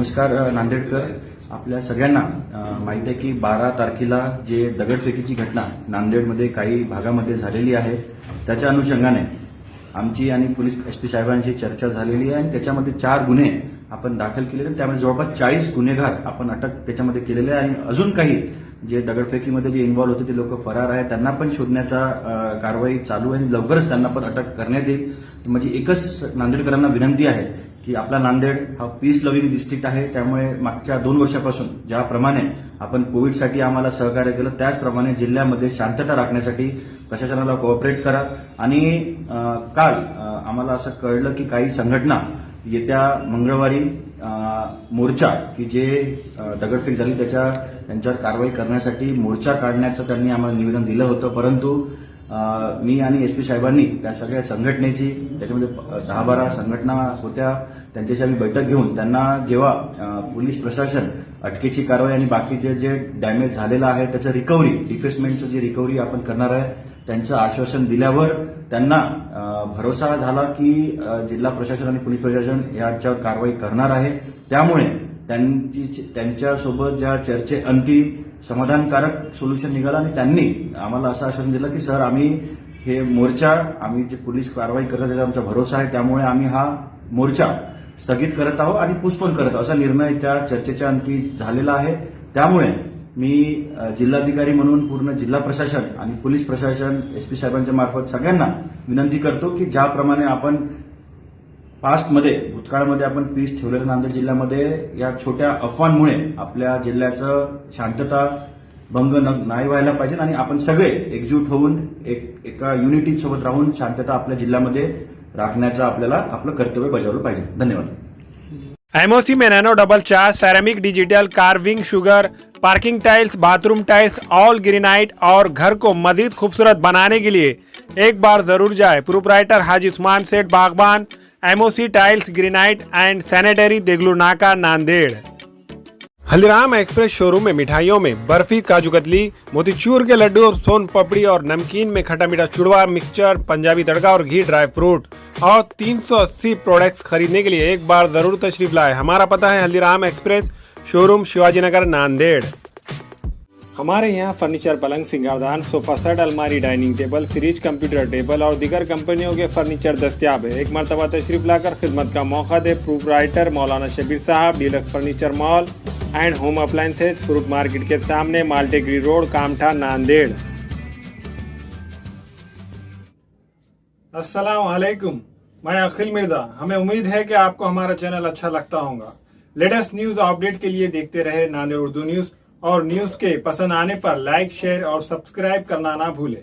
नमस्कार नांदेडकर. आपल्या सगळ्यांना माहिती आहे की 12 तारखेला जे दगडफेकीची घटना नांदेडमध्ये काही भागामध्ये झालेली आहे, त्याच्या अनुषंगाने आमची आणि पोलीस एसपी साहेबांची चर्चा झालेली आहे आणि त्याच्यामध्ये 4 गुन्हे आपण दाखल केलेले. त्यामध्ये जवळपास 40 गुन्हेगार आपण अटक त्याच्यामध्ये केलेले आहे आणि अजून काही जे दगडफेकीमध्ये जे इन्व्हॉल्व होते ते लोक फरार आहे, त्यांना पण शोधण्याचा कारवाई चालू आहे आणि लवकरच त्यांना पण अटक करण्यात येईल. म्हणजे एकच नांदेडकरांना विनंती आहे की आपला नांदेड हा पीस लव्हिंग डिस्ट्रिक्ट आहे, त्यामुळे मागच्या 2 वर्षापासून ज्याप्रमाणे आपण कोविडसाठी आम्हाला सहकार्य केलं त्याचप्रमाणे जिल्ह्यामध्ये शांतता राखण्यासाठी प्रशासनाला कोऑपरेट करा. आणि काल आम्हाला असं कळलं की काही संघटना येत्या मंगळवारी मोर्चा की जे दगडफेक झाली त्यांच्यावर कारवाई करण्यासाठी मोर्चा काढण्याचं त्यांनी आम्हाला निवेदन दिलं होतं, परंतु मी आणि एसपी साहेबांनी त्या सगळ्या संघटनेची त्याच्यामध्ये 10-12 संघटना होत्या त्यांच्याशी आम्ही बैठक घेऊन त्यांना जेव्हा पोलीस प्रशासन अटकेची कारवाई आणि बाकीचे जे डॅमेज झालेलं आहे त्याचं रिकव्हरी डिफेसमेंटचं जे रिकव्हरी आपण करणार आहे त्यांचं आश्वासन दिल्यावर त्यांना भरोसा झाला की जिल्हा प्रशासन आणि पोलीस प्रशासन याच्यावर कारवाई करणार आहे. त्यामुळे त्यांच्यासोबत ज्या चर्चे अंती समाधानकारक सोल्युशन निघाला आणि त्यांनी आम्हाला असं आश्वासन दिलं की सर आम्ही हे मोर्चा आम्ही जे पोलीस कारवाई करतात त्याचा आमचा भरोसा आहे, त्यामुळे आम्ही हा मोर्चा स्थगित करत आहोत आणि पोस्टपोन करत आहोत असा निर्णय त्या चर्चेच्या अंती झालेला आहे. त्यामुळे मी जिल्हाधिकारी म्हणून पूर्ण जिल्हा प्रशासन आणि पोलीस प्रशासन एसपी साहेबांच्या मार्फत सगळ्यांना विनंती करतो की ज्याप्रमाणे आपण पास्टमध्ये भूतकाळामध्ये आपण पीस ठेवलेलं नांदेड जिल्ह्यामध्ये या छोट्या अफवांमुळे आपल्या जिल्ह्याचं शांतता भंग नाही व्हायला पाहिजे आणि आपण सगळे एकजूट होऊन एका युनिटी सोबत राहून शांतता आपल्या जिल्ह्यामध्ये राखण्याचं आपल्याला आपलं कर्तव्य बजावलं पाहिजे. धन्यवाद. एमओसी में nano double charge, ceramic, digital, carving, sugar, parking tiles, bathroom tiles, all granite और घर को मजीद खूबसूरत बनाने के लिए एक बार जरूर जाए. Proprietor Haji Usman Seth Bagban, MOC tiles, granite and sanitary, Deglur Naka, Nanded. Haldiram express showroom में मिठाइयों में बर्फी, काजू कतली, मोतीचूर के लड्डू और सोन पपड़ी और नमकीन में खट्टा मीठा चुड़वा, मिक्सचर, पंजाबी तड़का और घी ड्राई फ्रूट और 380 प्रोडक्ट्स खरीदने के लिए एक बार जरूर तशरीफ लाए. हमारा पता है हल्दीराम एक्सप्रेस शोरूम, शिवाजी नगर, नांदेड़. हमारे यहाँ फर्नीचर, पलंग, सिंगारदान, सोफा सेट, अलमारी, dining table, fridge, computer table और दीगर कंपनियों के फर्नीचर दस्तियाब है. एक मरतबा तशरीफ लाकर खिदमत का मौका दे. प्रोपराइटर मौलाना Shabbir Sahab, deluxe furniture mall and home appliances, fruit market के सामने, मालटेकरी रोड, कामठा, नांदेड़. अस्सलाम वालेकुम, मैं अखिल मिर्जा. हमें उम्मीद है कि आपको हमारा चैनल अच्छा लगता होगा. लेटेस्ट न्यूज अपडेट के लिए देखते रहे नांदेड़ उर्दू न्यूज और न्यूज के पसंद आने पर लाइक, शेयर और सब्सक्राइब करना ना भूलें.